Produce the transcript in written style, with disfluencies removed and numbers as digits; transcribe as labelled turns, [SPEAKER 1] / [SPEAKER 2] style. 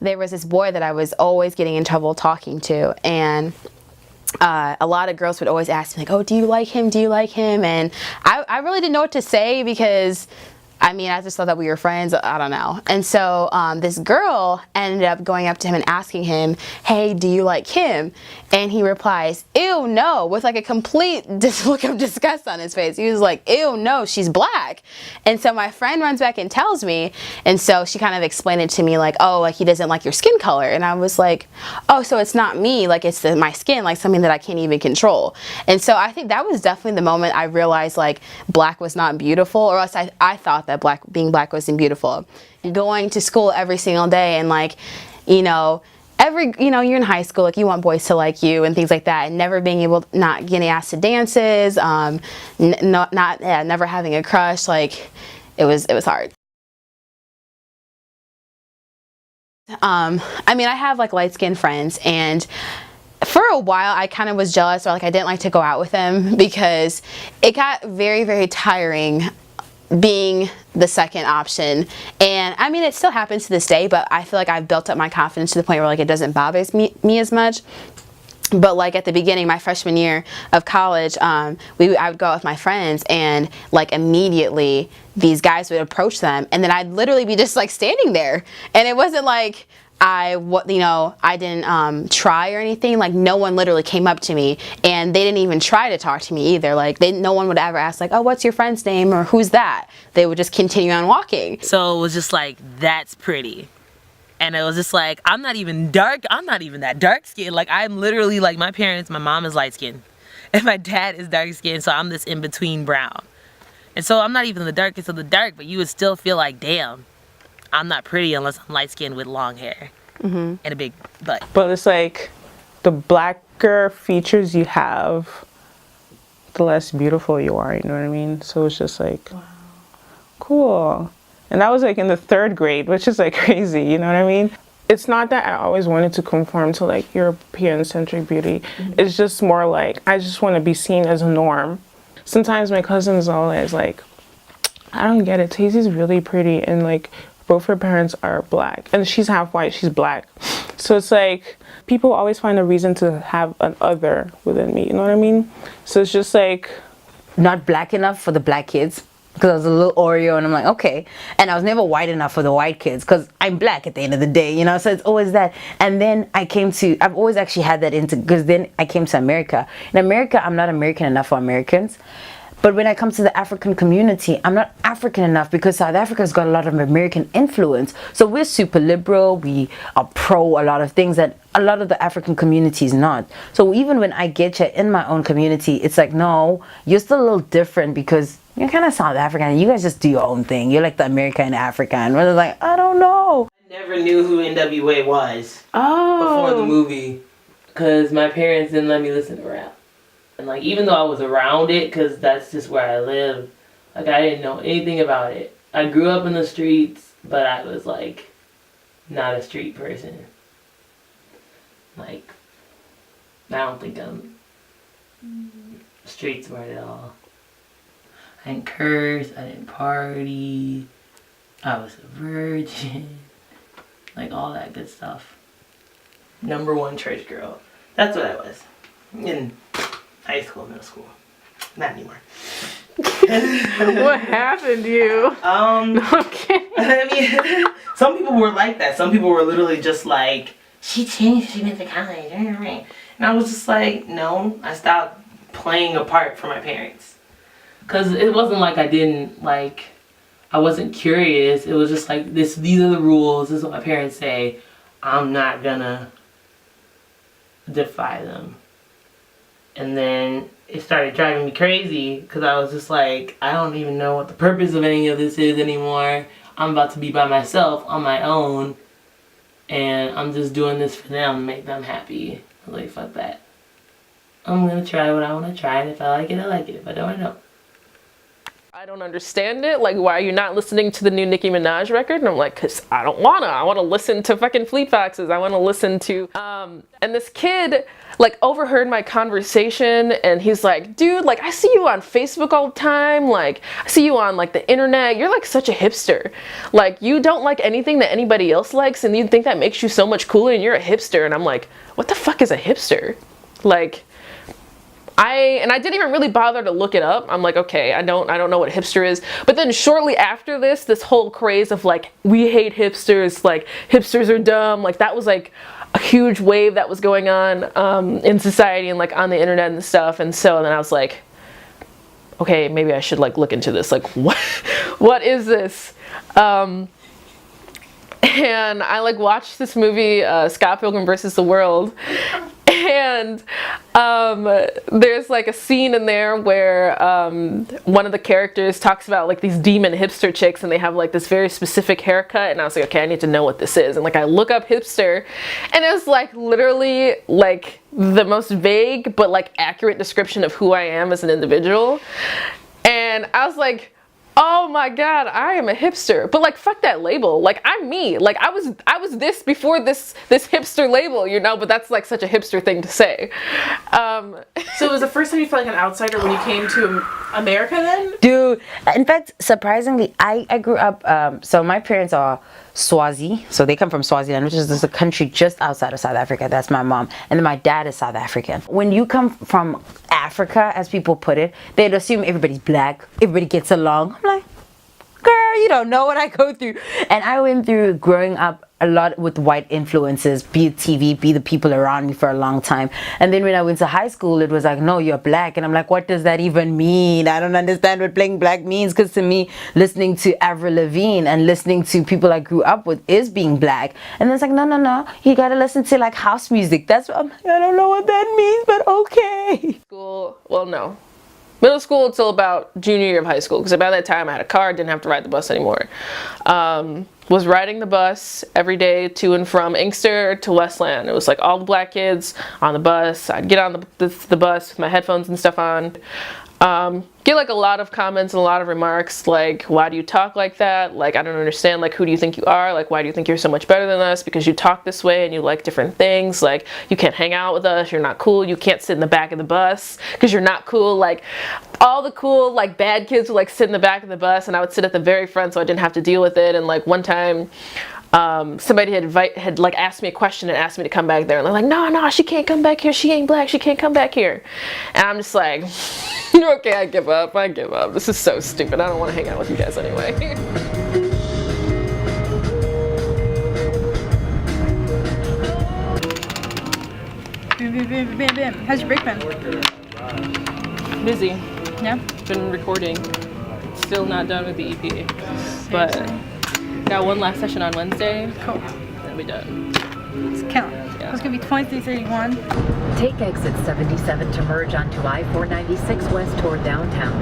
[SPEAKER 1] There was this boy that I was always getting in trouble talking to, and a lot of girls would always ask me like, oh, do you like him? Do you like him? And I really didn't know what to say, because I mean, I just thought that we were friends. I don't know. And so this girl ended up going up to him and asking him, hey, do you like him? And he replies, ew, no, with like a complete look of disgust on his face. He was like, ew, no, she's black. And so my friend runs back and tells me, and so she kind of explained it to me like, oh, like he doesn't like your skin color. And I was like, oh, so it's not me, like it's my skin, like something that I can't even control. And so I think that was definitely the moment I realized like black was not beautiful, or else I thought that being black wasn't beautiful. Going to school every single day, and like, you know, you're in high school, like you want boys to like you and things like that, and never being able, not getting asked to dances, never having a crush, like it was hard. I mean, I have like light-skinned friends, and for a while I kind of was jealous, or like I didn't like to go out with them, because it got very, very tiring being the second option. And I mean, it still happens to this day, but I feel like I've built up my confidence to the point where like it doesn't bother me as much. But like at the beginning, my freshman year of college, I would go out with my friends, and like immediately these guys would approach them, and then I'd literally be just like standing there, and it wasn't like I didn't try or anything. Like no one literally came up to me, and they didn't even try to talk to me either. Like no one would ever ask like, oh, what's your friend's name, or who's that? They would just continue on walking.
[SPEAKER 2] So it was just like, that's pretty. And it was just like, I'm not even dark. I'm not even that dark skinned. Like I'm literally like, my mom is light skinned and my dad is dark skinned. So I'm this in between brown. And so I'm not even the darkest of the dark, but you would still feel like, damn, I'm not pretty unless I'm light skinned with long hair and a big butt.
[SPEAKER 3] But it's like the blacker features you have, the less beautiful you are, you know what I mean? So it's just like, wow, cool. And that was like in the 3rd grade, which is like crazy, you know what I mean? It's not that I always wanted to conform to like European-centric beauty. It's just more like, I just want to be seen as a norm. Sometimes my cousin's always like, I don't get it, Tazy's really pretty, and like both her parents are black, and she's half white, she's black. So it's like, people always find a reason to have an other within me, you know what I mean? So it's just like,
[SPEAKER 4] not black enough for the black kids, because I was a little Oreo, and I'm like, okay. And I was never white enough for the white kids, because I'm black at the end of the day, you know? So it's always that. And then I've always actually had that because then I came to America. In America, I'm not American enough for Americans. But when it comes to the African community, I'm not African enough, because South Africa's got a lot of American influence. So we're super liberal, we are pro a lot of things that a lot of the African community is not. So even when I get you in my own community, it's like, no, you're still a little different, because you're kind of South African, and you guys just do your own thing. You're like the American and African. And we're like, I don't know.
[SPEAKER 2] I never knew who NWA was before the movie, because my parents didn't let me listen to rap. And like, even though I was around it, because that's just where I live, like I didn't know anything about it. I grew up in the streets, but I was like not a street person. Like, I don't think I'm street smart at all. I didn't curse, I didn't party, I was a virgin, like all that good stuff. #1 church girl. That's what I was. In high school, middle school. Not anymore.
[SPEAKER 3] what happened to you?
[SPEAKER 2] Okay. I mean, some people were like that. Some people were literally just like, she changed, she went to college. And I was just like, no, I stopped playing a part for my parents. Because it wasn't like I wasn't curious. It was just like, these are the rules. This is what my parents say. I'm not gonna defy them. And then it started driving me crazy, because I was just like, I don't even know what the purpose of any of this is anymore. I'm about to be by myself on my own, and I'm just doing this for them to make them happy. I was like, fuck that. I'm gonna try what I want to try, and if I like it, I like it. If I don't, I don't.
[SPEAKER 5] I don't understand it. Like, why are you not listening to the new Nicki Minaj record? And I'm like, cause I don't wanna. I wanna listen to fucking Fleet Foxes. I wanna listen to, and this kid like overheard my conversation and he's like, dude, like I see you on Facebook all the time. Like I see you on like the internet. You're like such a hipster. Like you don't like anything that anybody else likes and you think that makes you so much cooler and you're a hipster. And I'm like, what the fuck is a hipster? Like, I didn't even really bother to look it up. I'm like, okay, I don't know what hipster is. But then shortly after this whole craze of like, we hate hipsters, like hipsters are dumb, like that was like a huge wave that was going on in society and like on the internet and stuff. And so then I was like, okay, maybe I should like look into this. Like, what is this? And I like watched this movie, Scott Pilgrim versus the World. And there's like a scene in there where one of the characters talks about like these demon hipster chicks and they have like this very specific haircut, and I was like, okay, I need to know what this is. And like I look up hipster and it was like literally like the most vague but like accurate description of who I am as an individual. And I was like, oh my god, I am a hipster. But like fuck that label. Like I'm me. Like I was this before this hipster label, you know, but that's like such a hipster thing to say.
[SPEAKER 6] So it was the first time you felt like an outsider when you came to America then?
[SPEAKER 4] Dude, in fact, surprisingly, I grew up, so my parents are Swazi, so they come from Swaziland, which is just a country just outside of South Africa. That's my mom. And then my dad is South African. When you come from Africa, as people put it, they'd assume everybody's black, everybody gets along. I'm like, girl, you don't know what I go through. And I went through growing up a lot with white influences, be it TV, be the people around me for a long time. And then when I went to high school, it was like, no, you're black. And I'm like, what does that even mean? I don't understand what being black means, because to me, listening to Avril Lavigne and listening to people I grew up with is being black. And then it's like, no, you gotta listen to like house music. That's what I'm like, I don't know what that means, but okay.
[SPEAKER 5] School, well, no. Middle school until about junior year of high school, because by that time I had a car, didn't have to ride the bus anymore. Was riding the bus every day to and from Inkster to Westland. It was like all the black kids on the bus. I'd get on the bus with my headphones and stuff on. Get like a lot of comments and a lot of remarks like, why do you talk like that? Like, I don't understand, like, who do you think you are? Like, why do you think you're so much better than us? Because you talk this way and you like different things. Like, you can't hang out with us, you're not cool. You can't sit in the back of the bus because you're not cool. Like, all the cool, like, bad kids would like sit in the back of the bus and I would sit at the very front so I didn't have to deal with it. And like one time, somebody had like asked me a question and asked me to come back there, and they're like, no, she can't come back here, she ain't black, she can't come back here. And I'm just like, okay, I give up, this is so stupid, I don't want to hang out with you guys anyway.
[SPEAKER 7] Bam. How's your break been?
[SPEAKER 5] Busy.
[SPEAKER 7] Yeah?
[SPEAKER 5] Been recording, still not done with the EP, but got one last session on Wednesday.
[SPEAKER 7] Cool.
[SPEAKER 5] Then we done.
[SPEAKER 7] Let's count.
[SPEAKER 5] Yeah.
[SPEAKER 7] It's gonna be 2331.
[SPEAKER 8] Take exit 77 to merge onto I-496 west toward downtown.